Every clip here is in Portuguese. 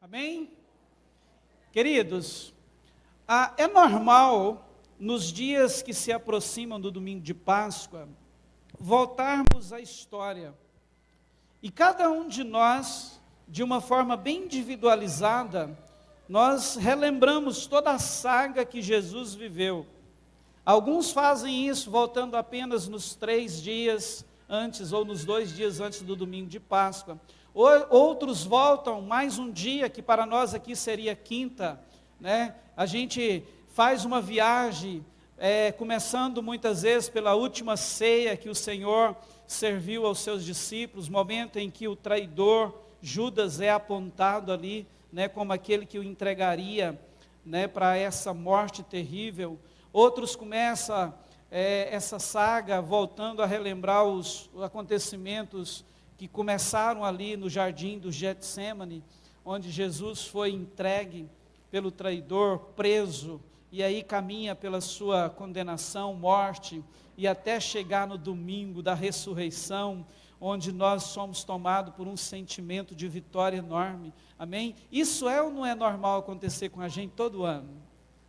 Amém? Queridos, é normal, nos dias que se aproximam do domingo de Páscoa, voltarmos à história. E cada um de nós, de uma forma bem individualizada, nós relembramos toda a saga que Jesus viveu. Alguns fazem isso voltando apenas nos 3 dias antes, ou nos 2 dias antes do domingo de Páscoa. Outros voltam mais um dia, que para nós aqui seria quinta, né? A gente faz uma viagem, começando muitas vezes pela última ceia que o Senhor serviu aos seus discípulos, momento em que o traidor Judas é apontado ali, né, como aquele que o entregaria, né, para essa morte terrível. Outros começam essa saga voltando a relembrar os acontecimentos que começaram ali no jardim do Getsêmani, onde Jesus foi entregue pelo traidor, preso, e aí caminha pela sua condenação, morte, e até chegar no domingo da ressurreição, onde nós somos tomados por um sentimento de vitória enorme. Amém? Isso é ou não é normal acontecer com a gente todo ano?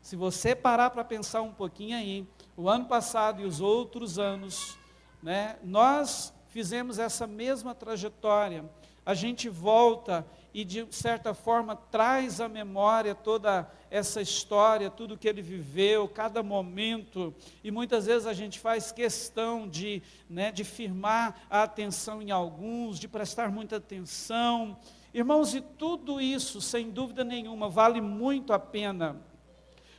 Se você parar para pensar um pouquinho aí, o ano passado e os outros anos, né, nós fizemos essa mesma trajetória. A gente volta e de certa forma traz à memória toda essa história, tudo que ele viveu, cada momento, e muitas vezes a gente faz questão de firmar a atenção em alguns, de prestar muita atenção. Irmãos, e tudo isso, sem dúvida nenhuma, vale muito a pena,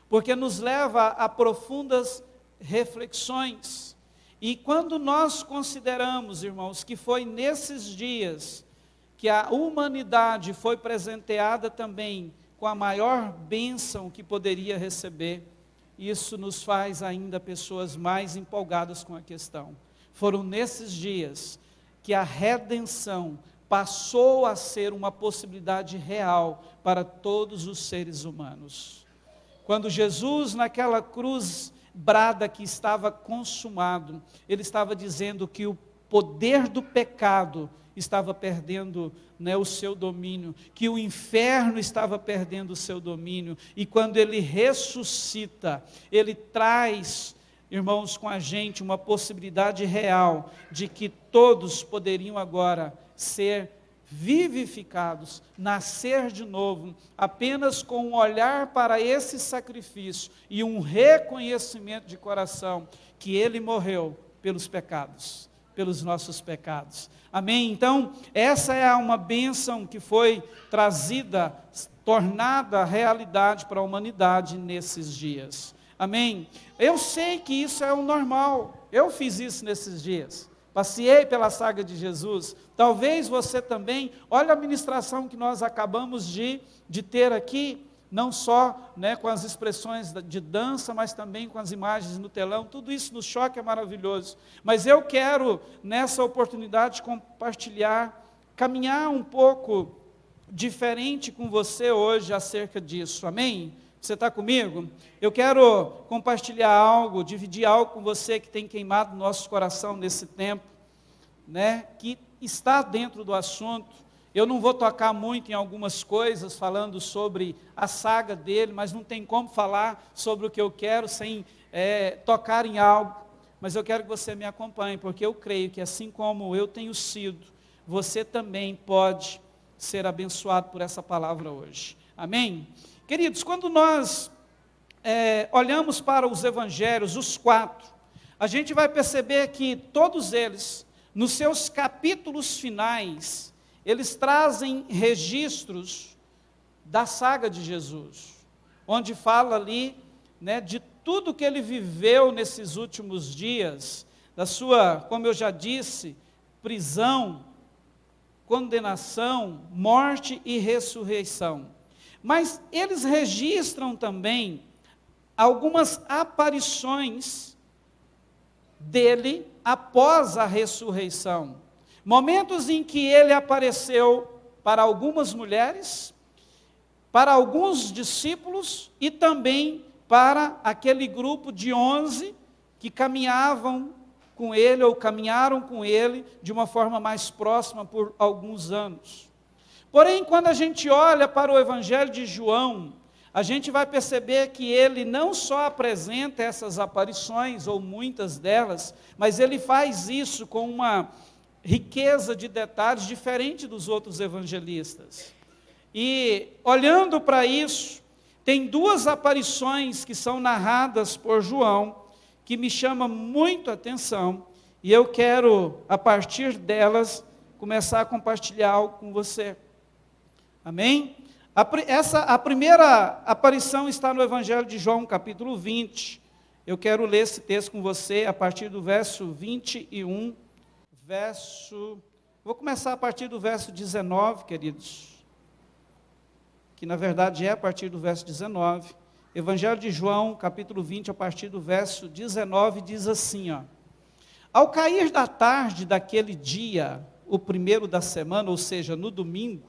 porque nos leva a profundas reflexões. E quando nós consideramos, irmãos, que foi nesses dias que a humanidade foi presenteada também com a maior bênção que poderia receber, isso nos faz ainda pessoas mais empolgadas com a questão. Foram nesses dias que a redenção passou a ser uma possibilidade real para todos os seres humanos. Quando Jesus, naquela cruz, brada que estava consumado, ele estava dizendo que o poder do pecado estava perdendo, o seu domínio, que o inferno estava perdendo o seu domínio, e quando ele ressuscita, ele traz, irmãos, com a gente uma possibilidade real, de que todos poderiam agora ser vivificados, nascer de novo, apenas com um olhar para esse sacrifício e um reconhecimento de coração que ele morreu pelos pecados, pelos nossos pecados. Amém? Então, essa é uma bênção que foi trazida, tornada realidade para a humanidade nesses dias. Amém? Eu sei que isso é o normal, eu fiz isso nesses dias. Passeei pela saga de Jesus, talvez você também. Olha a ministração que nós acabamos de ter aqui, não só com as expressões de dança, mas também com as imagens no telão, tudo isso no choque é maravilhoso. Mas eu quero, nessa oportunidade, compartilhar, caminhar um pouco diferente com você hoje acerca disso, amém? Você está comigo? Eu quero compartilhar algo, dividir algo com você que tem queimado nosso coração nesse tempo, que está dentro do assunto. Eu não vou tocar muito em algumas coisas, falando sobre a saga dele, mas não tem como falar sobre o que eu quero sem tocar em algo. Mas eu quero que você me acompanhe, porque eu creio que assim como eu tenho sido, você também pode ser abençoado por essa palavra hoje. Amém? Queridos, quando nós olhamos para os evangelhos, os 4, a gente vai perceber que todos eles, nos seus capítulos finais, eles trazem registros da saga de Jesus, onde fala ali, de tudo que ele viveu nesses últimos dias, da sua, como eu já disse, prisão, condenação, morte e ressurreição. Mas eles registram também algumas aparições dele após a ressurreição. Momentos em que ele apareceu para algumas mulheres, para alguns discípulos e também para aquele grupo de 11 que caminhavam com ele ou caminharam com ele de uma forma mais próxima por alguns anos. Porém, quando a gente olha para o Evangelho de João, a gente vai perceber que ele não só apresenta essas aparições, ou muitas delas, mas ele faz isso com uma riqueza de detalhes diferente dos outros evangelistas. E, olhando para isso, tem duas aparições que são narradas por João, que me chamam muito a atenção, e eu quero, a partir delas, começar a compartilhar algo com você. Amém? A primeira aparição está no Evangelho de João, capítulo 20. Eu quero ler esse texto com você a partir do verso 21. Vou começar a partir do verso 19, queridos. Que na verdade é a partir do verso 19. Evangelho de João, capítulo 20, a partir do verso 19, diz assim, ó. Ao cair da tarde daquele dia, o primeiro da semana, ou seja, no domingo,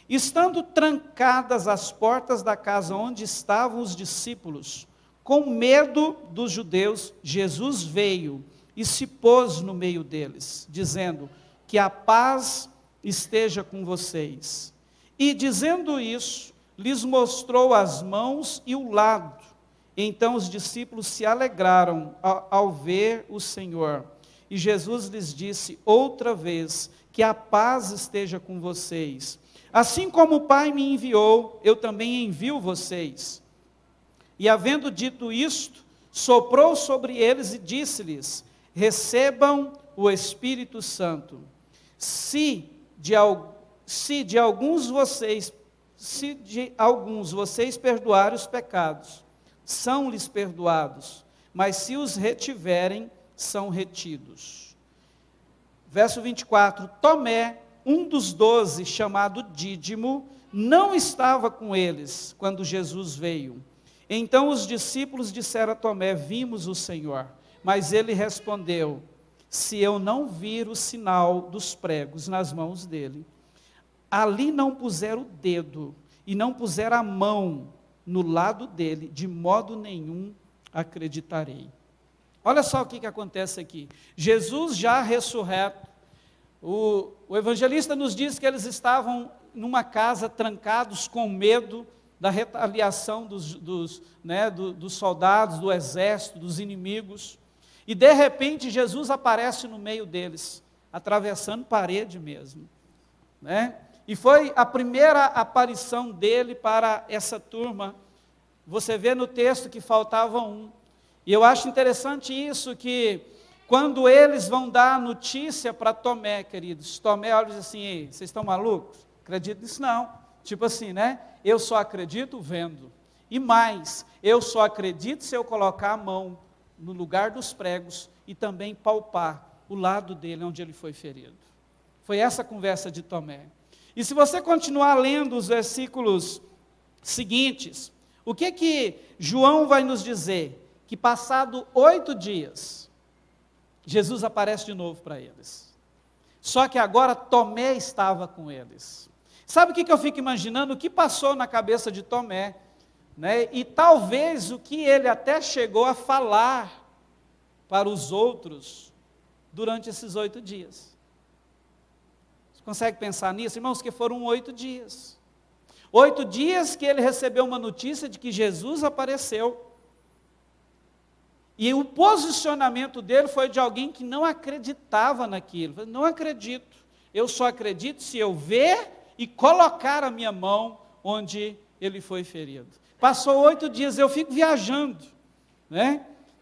estando trancadas as portas da casa onde estavam os discípulos, com medo dos judeus, Jesus veio e se pôs no meio deles, dizendo, que a paz esteja com vocês. E dizendo isso, lhes mostrou as mãos e o lado. Então os discípulos se alegraram ao ver o Senhor. E Jesus lhes disse outra vez, que a paz esteja com vocês. Assim como o Pai me enviou, eu também envio vocês. E havendo dito isto, soprou sobre eles e disse-lhes, recebam o Espírito Santo. Se de alguns vocês perdoarem os pecados, são-lhes perdoados, mas se os retiverem, são retidos. Verso 24, Tomé, um dos 12, chamado Dídimo, não estava com eles quando Jesus veio. Então os discípulos disseram a Tomé, vimos o Senhor. Mas ele respondeu, se eu não vir o sinal dos pregos nas mãos dele, ali não puser o dedo, e não puser a mão no lado dele, de modo nenhum acreditarei. Olha só o que acontece aqui. Jesus já ressurreto, o evangelista nos diz que eles estavam numa casa trancados com medo da retaliação dos soldados, do exército, dos inimigos. E de repente Jesus aparece no meio deles, atravessando parede mesmo. E foi a primeira aparição dele para essa turma. Você vê no texto que faltava um. E eu acho interessante isso, que quando eles vão dar a notícia para Tomé, queridos, Tomé olha e diz assim, vocês estão malucos? Acredito nisso não. Tipo assim, eu só acredito vendo. E mais, eu só acredito se eu colocar a mão no lugar dos pregos e também palpar o lado dele onde ele foi ferido. Foi essa a conversa de Tomé. E se você continuar lendo os versículos seguintes, o que João vai nos dizer? Que passado 8 dias, Jesus aparece de novo para eles. Só que agora Tomé estava com eles. Sabe o que eu fico imaginando? O que passou na cabeça de Tomé? E talvez o que ele até chegou a falar para os outros durante esses 8 dias. Você consegue pensar nisso? Irmãos, que foram 8 dias. 8 dias que ele recebeu uma notícia de que Jesus apareceu. E o posicionamento dele foi de alguém que não acreditava naquilo. Não acredito. Eu só acredito se eu ver e colocar a minha mão onde ele foi ferido. Passou 8 dias, eu fico viajando.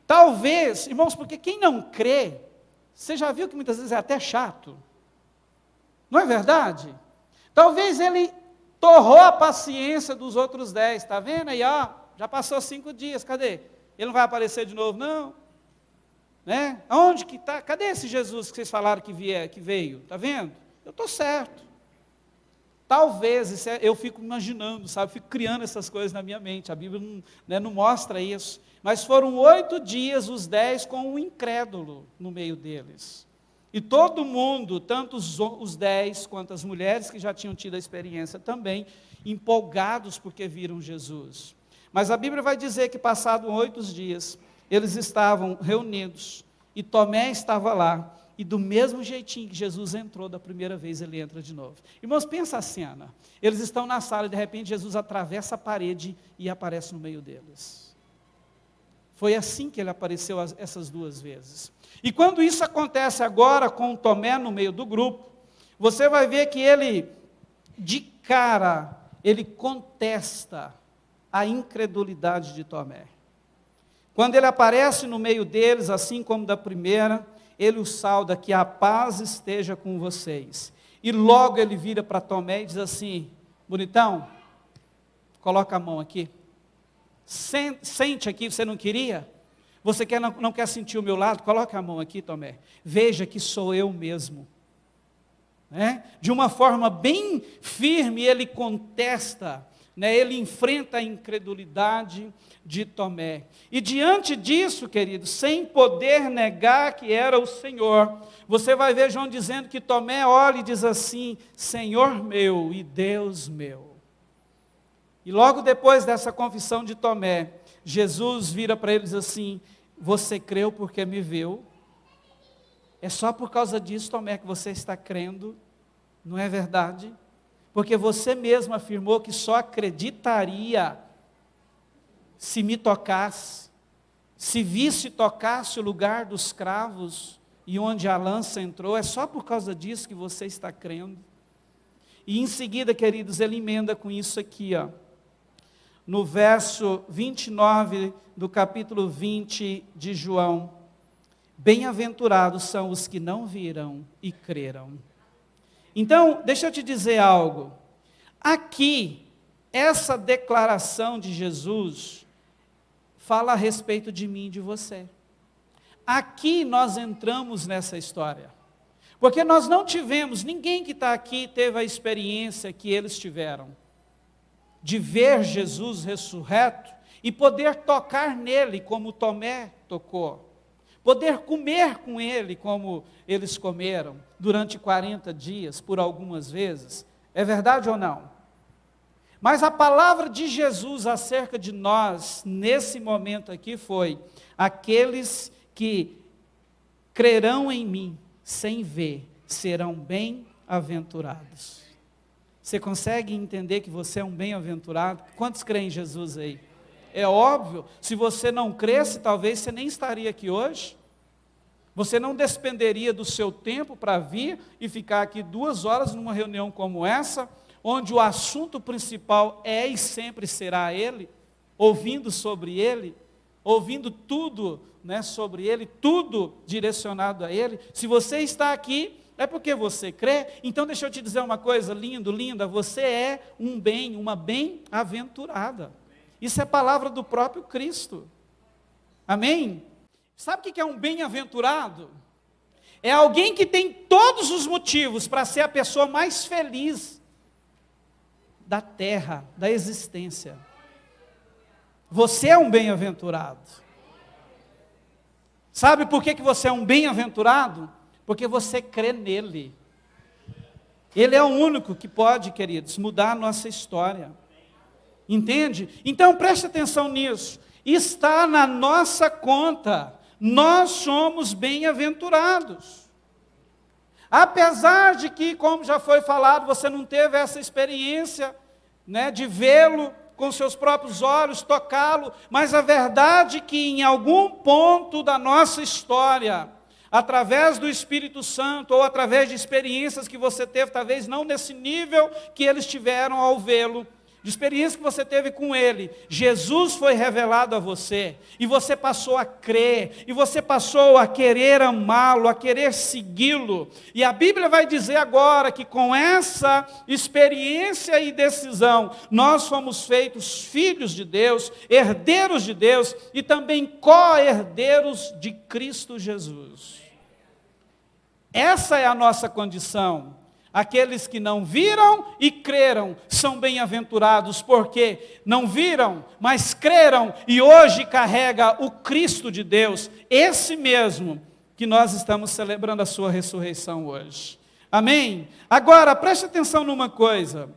Talvez, irmãos, porque quem não crê, você já viu que muitas vezes é até chato? Não é verdade? Talvez ele torrou a paciência dos outros 10, está vendo aí? Já passou 5 dias, cadê? Ele não vai aparecer de novo, não. Aonde que está? Cadê esse Jesus que vocês falaram que veio? Está vendo? Eu estou certo. Talvez, eu fico imaginando, fico criando essas coisas na minha mente. A Bíblia não mostra isso. Mas foram 8 dias, os 10, com um incrédulo no meio deles. E todo mundo, tanto os 10 quanto as mulheres que já tinham tido a experiência também, empolgados porque viram Jesus. Mas a Bíblia vai dizer que passados 8 dias, eles estavam reunidos, e Tomé estava lá, e do mesmo jeitinho que Jesus entrou da primeira vez, ele entra de novo. Irmãos, pensa a cena. Eles estão na sala e de repente Jesus atravessa a parede e aparece no meio deles. Foi assim que ele apareceu essas duas vezes. E quando isso acontece agora com Tomé no meio do grupo, você vai ver que ele, de cara, ele contesta a incredulidade de Tomé. Quando ele aparece no meio deles, assim como da primeira, ele o sauda, que a paz esteja com vocês. E logo ele vira para Tomé e diz assim: bonitão, coloca a mão aqui. Sente aqui, você não queria? Você não quer sentir o meu lado? Coloca a mão aqui, Tomé. Veja que sou eu mesmo. De uma forma bem firme, ele contesta, ele enfrenta a incredulidade de Tomé. E diante disso, queridos, sem poder negar que era o Senhor, você vai ver João dizendo que Tomé olha e diz assim: Senhor meu e Deus meu. E logo depois dessa confissão de Tomé, Jesus vira para ele e diz assim: você creu porque me viu? É só por causa disso, Tomé, que você está crendo? Não é verdade? Porque você mesmo afirmou que só acreditaria se me tocasse, se visse tocasse o lugar dos cravos e onde a lança entrou. É só por causa disso que você está crendo? E em seguida, queridos, ele emenda com isso aqui, no verso 29 do capítulo 20 de João: bem-aventurados são os que não viram e creram. Então, deixa eu te dizer algo. Aqui, essa declaração de Jesus fala a respeito de mim e de você. Aqui nós entramos nessa história. Porque nós não tivemos, ninguém que está aqui teve a experiência que eles tiveram, de ver Jesus ressurreto e poder tocar nele como Tomé tocou. Poder comer com ele como eles comeram durante 40 dias, por algumas vezes. É verdade ou não? Mas a palavra de Jesus acerca de nós, nesse momento aqui, foi: aqueles que crerão em mim, sem ver, serão bem-aventurados. Você consegue entender que você é um bem-aventurado? Quantos creem em Jesus aí? É óbvio, se você não cresce, talvez você nem estaria aqui hoje. Você não despenderia do seu tempo para vir e ficar aqui 2 horas numa reunião como essa, onde o assunto principal é e sempre será Ele, ouvindo sobre Ele, ouvindo tudo sobre Ele, tudo direcionado a Ele. Se você está aqui, é porque você crê. Então deixa eu te dizer uma coisa, lindo, linda, você é uma bem-aventurada. Isso é palavra do próprio Cristo. Amém? Sabe o que é um bem-aventurado? É alguém que tem todos os motivos para ser a pessoa mais feliz da terra, da existência. Você é um bem-aventurado. Sabe por que você é um bem-aventurado? Porque você crê nele. Ele é o único que pode, queridos, mudar a nossa história. Entende? Então preste atenção nisso. Está na nossa conta. Nós somos bem-aventurados. Apesar de que, como já foi falado, você não teve essa experiência, de vê-lo com seus próprios olhos, tocá-lo, mas a verdade é que em algum ponto da nossa história, através do Espírito Santo, ou através de experiências que você teve, talvez não nesse nível que eles tiveram ao vê-lo, de experiência que você teve com Ele, Jesus foi revelado a você, e você passou a crer, e você passou a querer amá-lo, a querer segui-lo, e a Bíblia vai dizer agora que com essa experiência e decisão, nós fomos feitos filhos de Deus, herdeiros de Deus, e também co-herdeiros de Cristo Jesus. Essa é a nossa condição. Aqueles que não viram e creram são bem-aventurados, porque não viram, mas creram, e hoje carrega o Cristo de Deus, esse mesmo que nós estamos celebrando a sua ressurreição hoje. Amém? Agora, preste atenção numa coisa.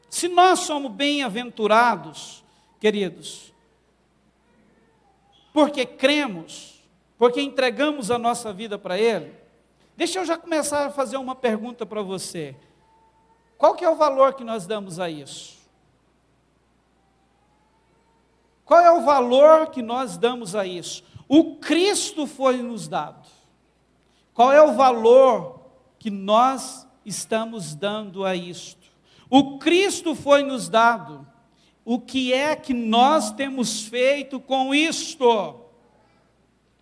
Se nós somos bem-aventurados, queridos, porque cremos, porque entregamos a nossa vida para Ele, Deixa eu já começar a fazer uma pergunta para você. Qual que é o valor que nós damos a isso? Qual é o valor que nós damos a isso? O Cristo foi nos dado. Qual é o valor que nós estamos dando a isto? O Cristo foi nos dado. O que é que nós temos feito com isto?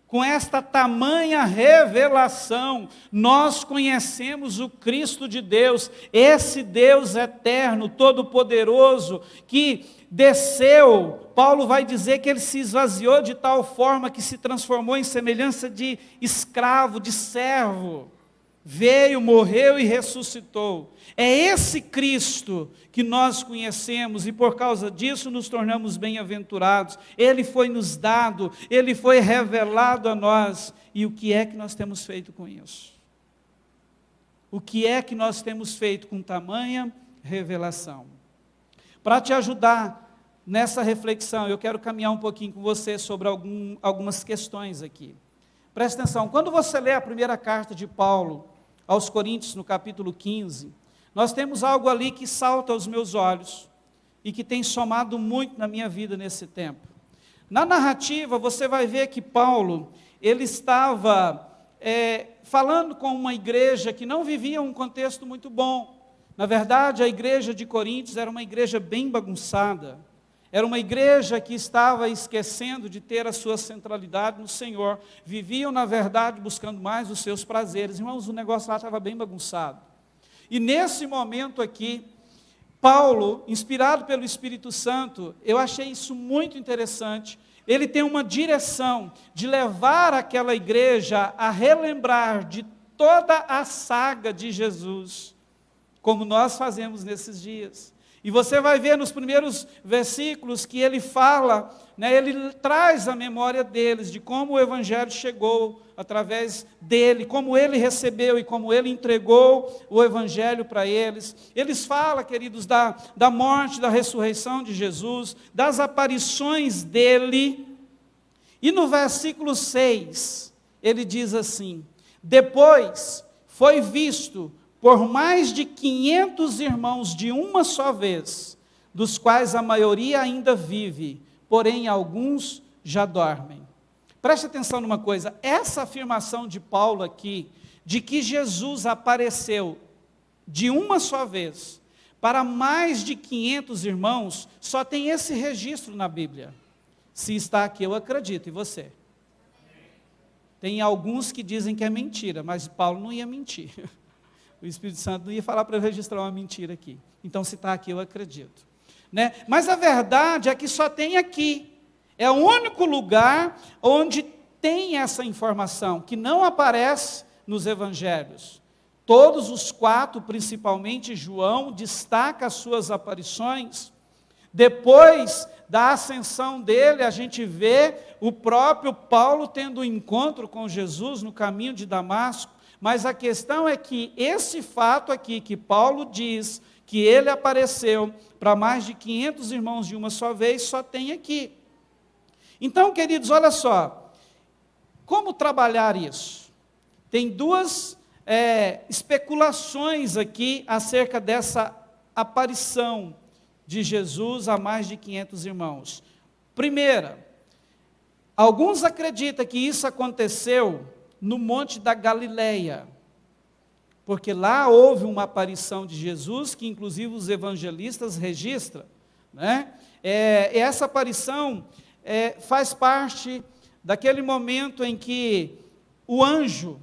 Com esta tamanha revelação, nós conhecemos o Cristo de Deus, esse Deus eterno, todo-poderoso, que desceu. Paulo vai dizer que ele se esvaziou de tal forma que se transformou em semelhança de escravo, de servo. Veio, morreu e ressuscitou. É esse Cristo que nós conhecemos e por causa disso nos tornamos bem-aventurados. Ele foi nos dado, Ele foi revelado a nós. E o que é que nós temos feito com isso? O que é que nós temos feito com tamanha revelação? Para te ajudar nessa reflexão, eu quero caminhar um pouquinho com você sobre algumas questões aqui. Presta atenção, quando você lê a primeira carta de Paulo aos Coríntios, no capítulo 15, nós temos algo ali que salta aos meus olhos e que tem somado muito na minha vida nesse tempo. Na narrativa, você vai ver que Paulo, ele estava falando com uma igreja que não vivia um contexto muito bom. Na verdade, a igreja de Coríntios era uma igreja bem bagunçada. Era uma igreja que estava esquecendo de ter a sua centralidade no Senhor. Viviam, na verdade, buscando mais os seus prazeres. Irmãos, o negócio lá estava bem bagunçado. E nesse momento aqui, Paulo, inspirado pelo Espírito Santo, eu achei isso muito interessante. Ele tem uma direção de levar aquela igreja a relembrar de toda a saga de Jesus, como nós fazemos nesses dias. E você vai ver nos primeiros versículos que ele fala, ele traz a memória deles, de como o Evangelho chegou através dele, como ele recebeu e como ele entregou o Evangelho para eles. Eles falam, queridos, da morte, da ressurreição de Jesus, das aparições dele. E no versículo 6, ele diz assim: depois foi visto por mais de 500 irmãos de uma só vez, dos quais a maioria ainda vive, porém alguns já dormem. Preste atenção numa coisa, essa afirmação de Paulo aqui, de que Jesus apareceu de uma só vez, para mais de 500 irmãos, só tem esse registro na Bíblia. Se está aqui, eu acredito, e você? Tem alguns que dizem que é mentira, mas Paulo não ia mentir. O Espírito Santo não ia falar para eu registrar uma mentira aqui. Então, se está aqui, eu acredito. Mas a verdade é que só tem aqui. É o único lugar onde tem essa informação, que não aparece nos evangelhos. Todos os 4, principalmente João, destaca as suas aparições. Depois da ascensão dele, a gente vê o próprio Paulo tendo um encontro com Jesus no caminho de Damasco. Mas a questão é que esse fato aqui, que Paulo diz que ele apareceu para mais de 500 irmãos de uma só vez, só tem aqui. Então, queridos, olha só, como trabalhar isso? Tem duas especulações aqui acerca dessa aparição de Jesus a mais de 500 irmãos. Primeira, alguns acreditam que isso aconteceu no Monte da Galileia, porque lá houve uma aparição de Jesus, que inclusive os evangelistas registram, essa aparição faz parte daquele momento em que o anjo,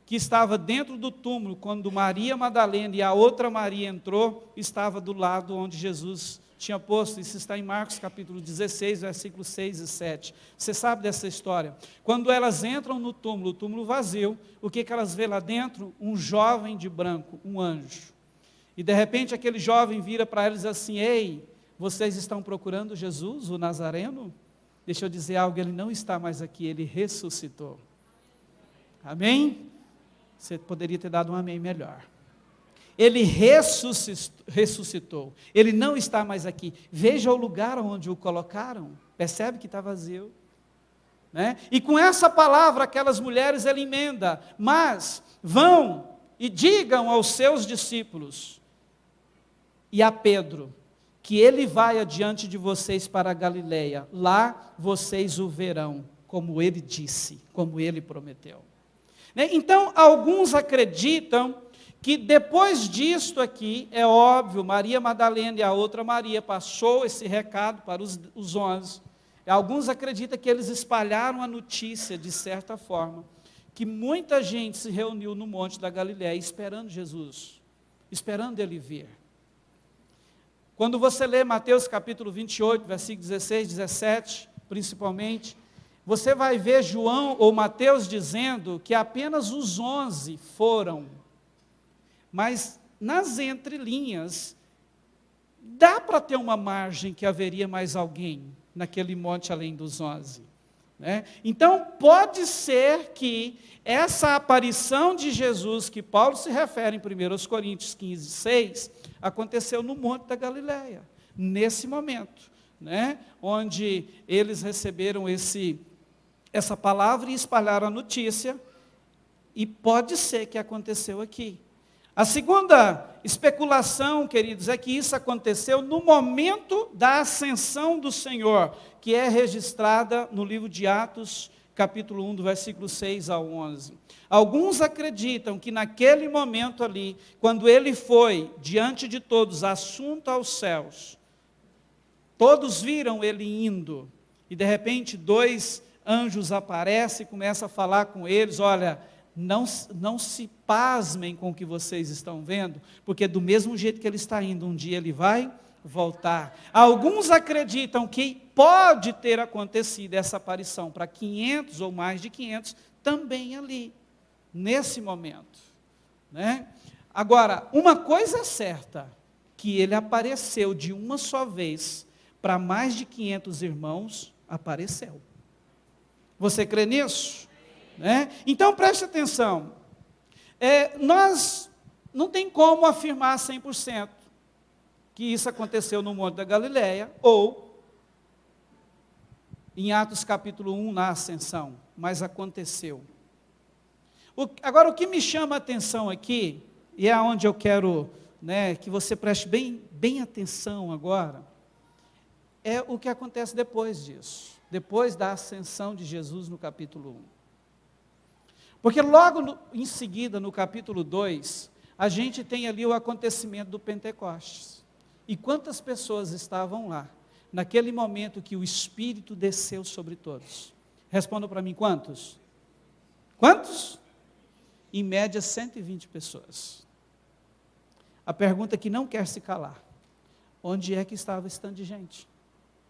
que estava dentro do túmulo, quando Maria Madalena e a outra Maria entrou, estava do lado onde Jesus tinha posto. Isso está em Marcos capítulo 16, versículos 6 e 7. Você sabe dessa história? Quando elas entram no túmulo, o túmulo vazio, o que elas vê lá dentro? Um jovem de branco, um anjo. E de repente aquele jovem vira para eles assim: ei, vocês estão procurando Jesus, o Nazareno? Deixa eu dizer algo, ele não está mais aqui, ele ressuscitou. Amém? Você poderia ter dado um amém melhor. Ele ressuscitou, ele não está mais aqui. Veja o lugar onde o colocaram, percebe que está vazio. né? E com essa palavra, aquelas mulheres, ele emenda: mas vão e digam aos seus discípulos e a Pedro, que ele vai adiante de vocês para a Galileia, lá vocês o verão, como ele disse, como ele prometeu. Né? Então, alguns acreditam que depois disto aqui, é óbvio, Maria Madalena e a outra Maria passou esse recado para os 11. Alguns acreditam que eles espalharam a notícia, de certa forma, que muita gente se reuniu no Monte da Galileia, esperando Jesus, esperando ele vir. Quando você lê Mateus capítulo 28, versículo 16, 17, principalmente, você vai ver João ou Mateus dizendo que apenas os 11 foram. Mas nas entrelinhas, dá para ter uma margem que haveria mais alguém naquele monte além dos 11. Né? Então, pode ser que essa aparição de Jesus, que Paulo se refere em 1 Coríntios 15, 6, aconteceu no Monte da Galileia, nesse momento, né? Onde eles receberam essa palavra e espalharam a notícia, e pode ser que aconteceu aqui. A segunda especulação, queridos, é que isso aconteceu no momento da ascensão do Senhor, que é registrada no livro de Atos, capítulo 1, do versículo 6 ao 11. Alguns acreditam que naquele momento ali, quando ele foi, diante de todos, assunto aos céus, todos viram ele indo, e de repente 2 anjos aparecem e começam a falar com eles: olha, não se pasmem com o que vocês estão vendo, porque do mesmo jeito que ele está indo, um dia ele vai voltar. Alguns acreditam que pode ter acontecido essa aparição para 500 ou mais de 500 também ali, nesse momento, né? Agora, uma coisa é certa, que ele apareceu de uma só vez para mais de 500 irmãos, apareceu. Você crê nisso? Né? Então preste atenção, nós não tem como afirmar 100% que isso aconteceu no Monte da Galileia, ou em Atos capítulo 1, na ascensão, mas aconteceu. Agora, o que me chama a atenção aqui, e é onde eu quero, né, que você preste bem atenção agora, é o que acontece depois disso, depois da ascensão de Jesus no capítulo 1. Porque logo em seguida, no capítulo 2, a gente tem ali o acontecimento do Pentecostes. E quantas pessoas estavam lá, naquele momento que o Espírito desceu sobre todos? Respondam para mim, quantos? Quantos? Em média, 120 pessoas. A pergunta que não quer se calar: onde é que estava esse tanto de gente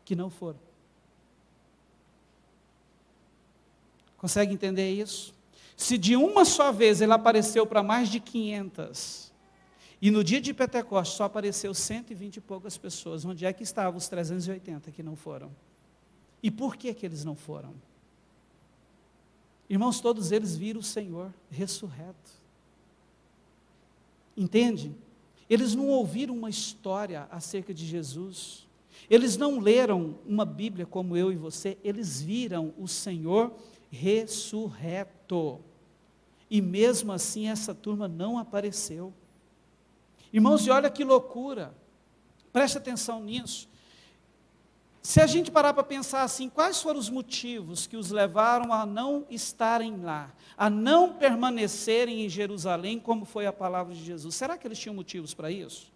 que não foram? Consegue entender isso? Se de uma só vez ele apareceu para mais de 500, e no dia de Pentecostes só apareceu 120 e poucas pessoas, onde é que estavam os 380 que não foram? E por que eles não foram? Irmãos, todos eles viram o Senhor ressurreto. Entende? Eles não ouviram uma história acerca de Jesus. Eles não leram uma Bíblia como eu e você. Eles viram o Senhor ressurreto. E mesmo assim essa turma não apareceu. Irmãos, e olha que loucura. Preste atenção nisso. Se a gente parar para pensar assim, quais foram os motivos que os levaram a não estarem lá, a não permanecerem em Jerusalém, como foi a palavra de Jesus? Será que eles tinham motivos para isso?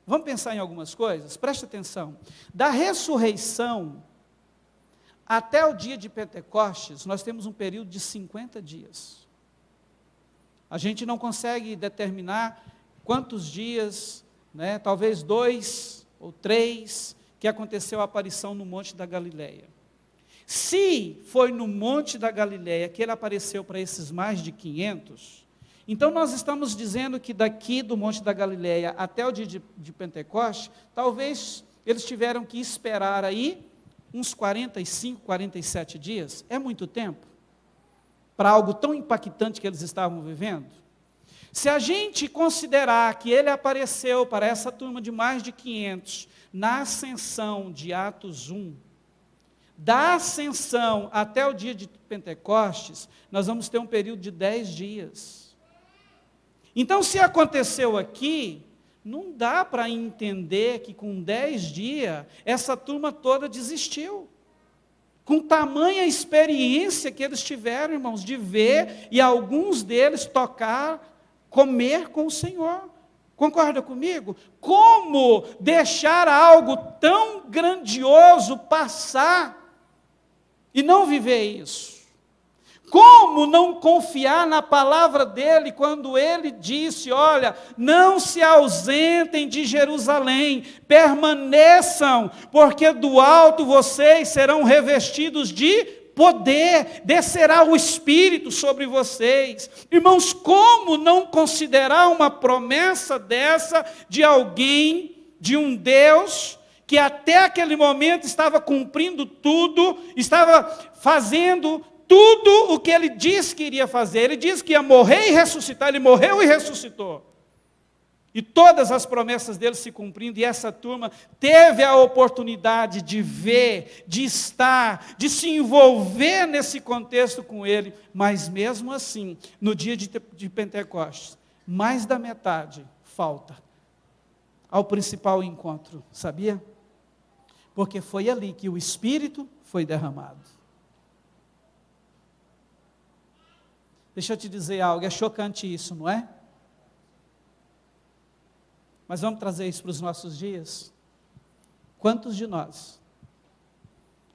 Vamos pensar em algumas coisas? Preste atenção. Da ressurreição até o dia de Pentecostes, nós temos um período de 50 dias. A gente não consegue determinar quantos dias, né, talvez 2 ou 3, que aconteceu a aparição no Monte da Galileia. Se foi no Monte da Galileia que ele apareceu para esses mais de 500, então nós estamos dizendo que daqui do Monte da Galileia até o dia de Pentecostes, talvez eles tiveram que esperar aí uns 45, 47 dias. É muito tempo para algo tão impactante que eles estavam vivendo? Se a gente considerar que ele apareceu para essa turma de mais de 500 na ascensão de Atos 1, da ascensão até o dia de Pentecostes, nós vamos ter um período de 10 dias. Então, se aconteceu aqui, não dá para entender que com 10 dias, essa turma toda desistiu. Com tamanha experiência que eles tiveram, irmãos, de ver, e alguns deles tocar, comer com o Senhor. Concorda comigo? Como deixar algo tão grandioso passar e não viver isso? Como não confiar na palavra dele quando ele disse, olha, não se ausentem de Jerusalém, permaneçam, porque do alto vocês serão revestidos de poder, descerá o Espírito sobre vocês. Irmãos, como não considerar uma promessa dessa de alguém, de um Deus, que até aquele momento estava cumprindo tudo, estava fazendo tudo o que ele disse que iria fazer. Ele disse que ia morrer e ressuscitar, ele morreu e ressuscitou. E todas as promessas dele se cumprindo, e essa turma teve a oportunidade de ver, de estar, de se envolver nesse contexto com ele, mas mesmo assim, no dia de Pentecostes, mais da metade falta ao principal encontro, sabia? Porque foi ali que o Espírito foi derramado. Deixa eu te dizer algo, é chocante isso, não é? Mas vamos trazer isso para os nossos dias? Quantos de nós,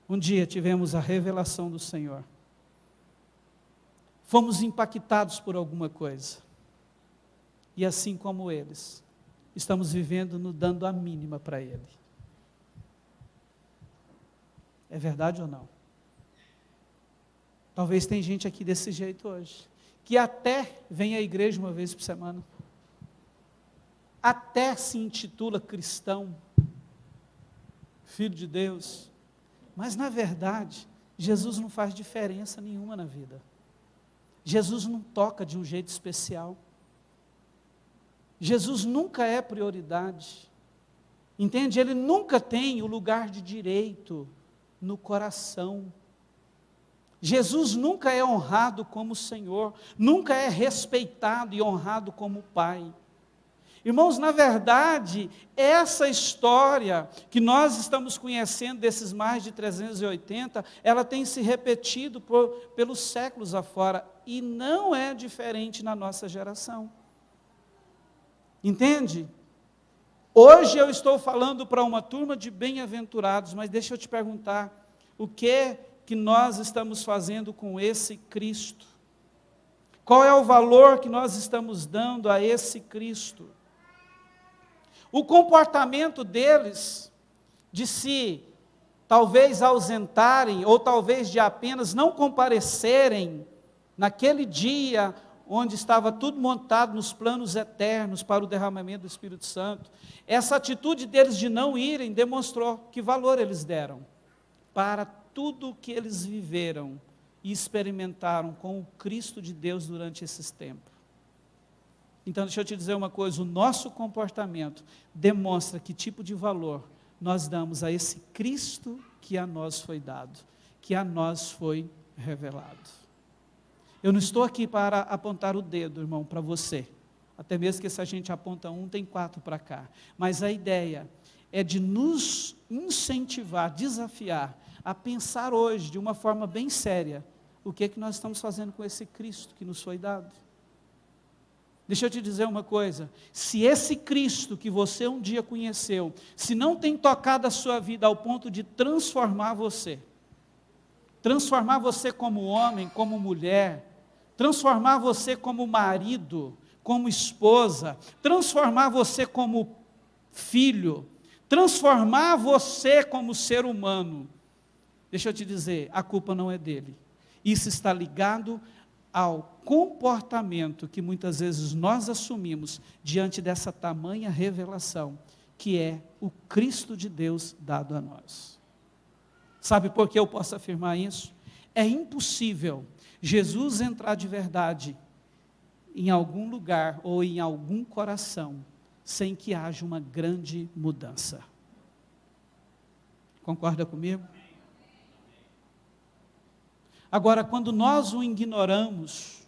um dia tivemos a revelação do Senhor, fomos impactados por alguma coisa, e assim como eles, estamos vivendo no dando a mínima para Ele? É verdade ou não? Talvez tem gente aqui desse jeito hoje, que até vem à igreja uma vez por semana, até se intitula cristão, filho de Deus, mas na verdade, Jesus não faz diferença nenhuma na vida. Jesus não toca de um jeito especial. Jesus nunca é prioridade. Entende? Ele nunca tem o lugar de direito no coração. Jesus nunca é honrado como Senhor, nunca é respeitado e honrado como Pai. Irmãos, na verdade, essa história que nós estamos conhecendo desses mais de 380, ela tem se repetido pelos séculos afora, e não é diferente na nossa geração. Entende? Hoje eu estou falando para uma turma de bem-aventurados, mas deixa eu te perguntar, o que nós estamos fazendo com esse Cristo? Qual é o valor que nós estamos dando a esse Cristo? O comportamento deles, de se talvez ausentarem, ou talvez de apenas não comparecerem, naquele dia onde estava tudo montado nos planos eternos para o derramamento do Espírito Santo, essa atitude deles de não irem, demonstrou que valor eles deram para tudo o que eles viveram e experimentaram com o Cristo de Deus durante esses tempos. Então, deixa eu te dizer uma coisa, o nosso comportamento demonstra que tipo de valor nós damos a esse Cristo que a nós foi dado, que a nós foi revelado. Eu não estou aqui para apontar o dedo, irmão, para você, até mesmo que se a gente aponta um, tem 4 para cá, mas a ideia é de nos incentivar, desafiar, a pensar hoje, de uma forma bem séria, o que nós estamos fazendo com esse Cristo que nos foi dado. Deixa eu te dizer uma coisa, se esse Cristo que você um dia conheceu, se não tem tocado a sua vida ao ponto de transformar você como homem, como mulher, transformar você como marido, como esposa, transformar você como filho, transformar você como ser humano, deixa eu te dizer, a culpa não é dele, isso está ligado ao comportamento que muitas vezes nós assumimos diante dessa tamanha revelação, que é o Cristo de Deus dado a nós. Sabe por que eu posso afirmar isso? É impossível Jesus entrar de verdade em algum lugar ou em algum coração sem que haja uma grande mudança. Concorda comigo? Agora, quando nós o ignoramos,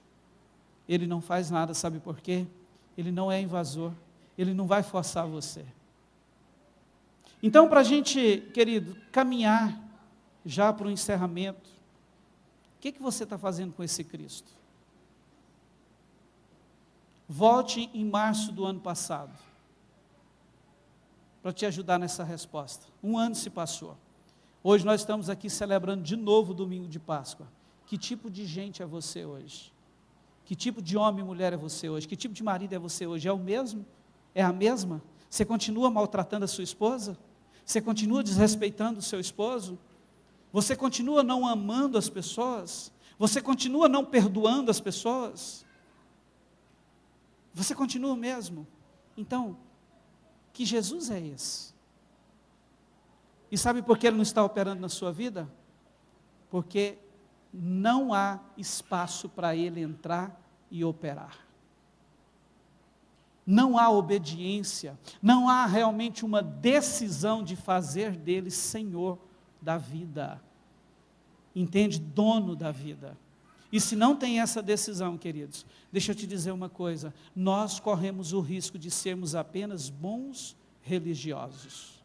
ele não faz nada, sabe por quê? Ele não é invasor, ele não vai forçar você. Então, para a gente, querido, caminhar já para o encerramento, o que você está fazendo com esse Cristo? Volte em março do ano passado, para te ajudar nessa resposta. 1 ano se passou. Hoje nós estamos aqui celebrando de novo o domingo de Páscoa. Que tipo de gente é você hoje? Que tipo de homem e mulher é você hoje? Que tipo de marido é você hoje? É o mesmo? É a mesma? Você continua maltratando a sua esposa? Você continua desrespeitando o seu esposo? Você continua não amando as pessoas? Você continua não perdoando as pessoas? Você continua mesmo? Então, que Jesus é esse? E sabe por que ele não está operando na sua vida? Porque não há espaço para ele entrar e operar. Não há obediência, não há realmente uma decisão de fazer dele Senhor da vida. Entende? Dono da vida. E se não tem essa decisão, queridos, deixa eu te dizer uma coisa, nós corremos o risco de sermos apenas bons religiosos.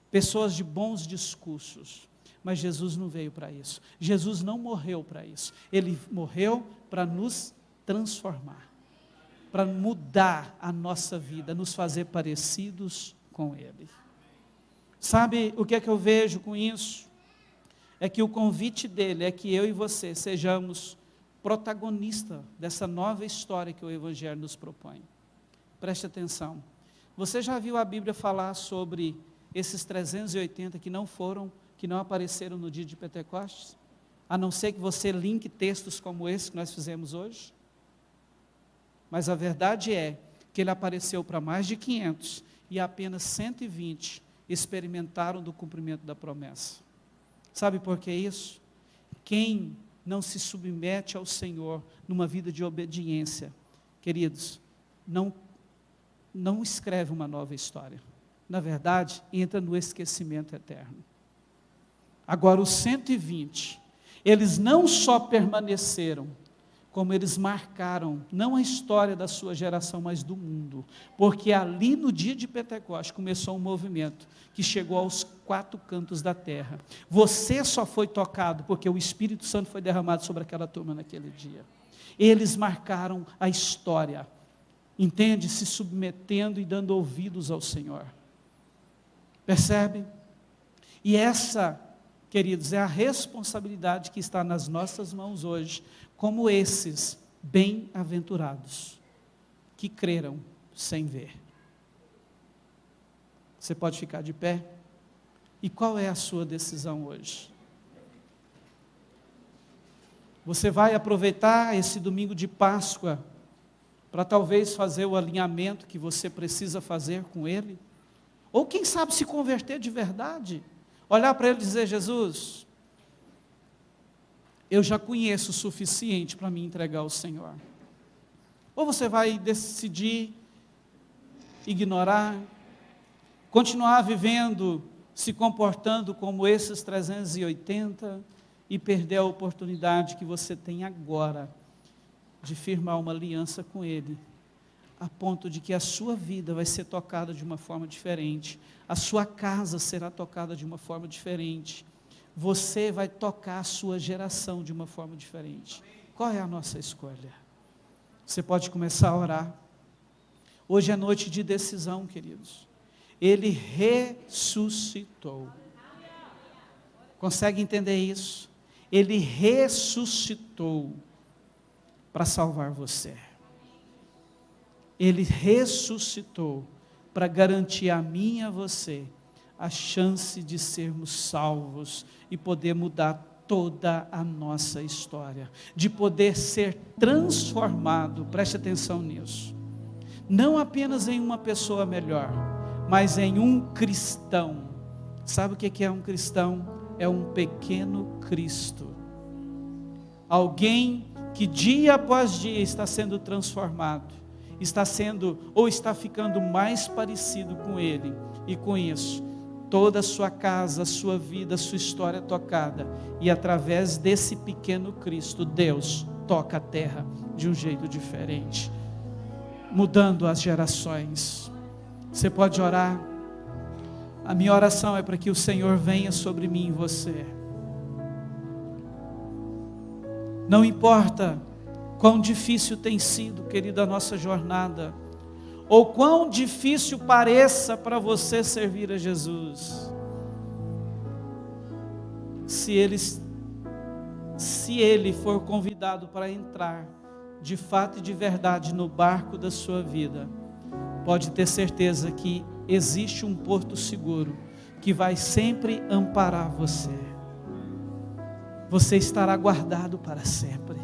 Pessoas de bons discursos. Mas Jesus não veio para isso. Jesus não morreu para isso. Ele morreu para nos transformar, para mudar a nossa vida, nos fazer parecidos com Ele. Sabe o que é que eu vejo com isso? É que o convite dele é que eu e você sejamos protagonistas dessa nova história que o Evangelho nos propõe. Preste atenção. Você já viu a Bíblia falar sobre esses 380 que não apareceram no dia de Pentecostes? A não ser que você linke textos como esse que nós fizemos hoje. Mas a verdade é que ele apareceu para mais de 500 e apenas 120 experimentaram do cumprimento da promessa. Sabe por que isso? Quem não se submete ao Senhor numa vida de obediência, queridos, não escreve uma nova história. Na verdade, entra no esquecimento eterno. Agora, os 120, eles não só permaneceram, como eles marcaram, não a história da sua geração, mas do mundo. Porque ali no dia de Pentecostes começou um movimento que chegou aos 4 cantos da terra. Você só foi tocado porque o Espírito Santo foi derramado sobre aquela turma naquele dia. Eles marcaram a história, entende? Se submetendo e dando ouvidos ao Senhor. Percebe? E essa, queridos, é a responsabilidade que está nas nossas mãos hoje, como esses bem-aventurados, que creram sem ver. Você pode ficar de pé? E qual é a sua decisão hoje? Você vai aproveitar esse domingo de Páscoa para talvez fazer o alinhamento que você precisa fazer com Ele? Ou quem sabe se converter de verdade? Olhar para Ele e dizer, Jesus, eu já conheço o suficiente para me entregar ao Senhor. Ou você vai decidir ignorar, continuar vivendo, se comportando como esses 380 e perder a oportunidade que você tem agora de firmar uma aliança com Ele, a ponto de que a sua vida vai ser tocada de uma forma diferente, a sua casa será tocada de uma forma diferente, você vai tocar a sua geração de uma forma diferente. Qual é a nossa escolha? Você pode começar a orar. Hoje é noite de decisão, queridos. Ele ressuscitou. Consegue entender isso? Ele ressuscitou para salvar você. Ele ressuscitou para garantir a mim e a você a chance de sermos salvos e poder mudar toda a nossa história, de poder ser transformado, preste atenção nisso, não apenas em uma pessoa melhor, mas em um cristão. Sabe o que é um cristão? É um pequeno Cristo, alguém que dia após dia está sendo transformado, está ficando mais parecido com Ele, e com isso, toda a sua casa, a sua vida, a sua história tocada. E através desse pequeno Cristo, Deus toca a terra de um jeito diferente, mudando as gerações. Você pode orar. A minha oração é para que o Senhor venha sobre mim e você. Não importa quão difícil tem sido, querida, a nossa jornada, ou quão difícil pareça para você servir a Jesus, se Ele for convidado para entrar, de fato e de verdade, no barco da sua vida, pode ter certeza que existe um porto seguro, que vai sempre amparar você. Você estará guardado para sempre.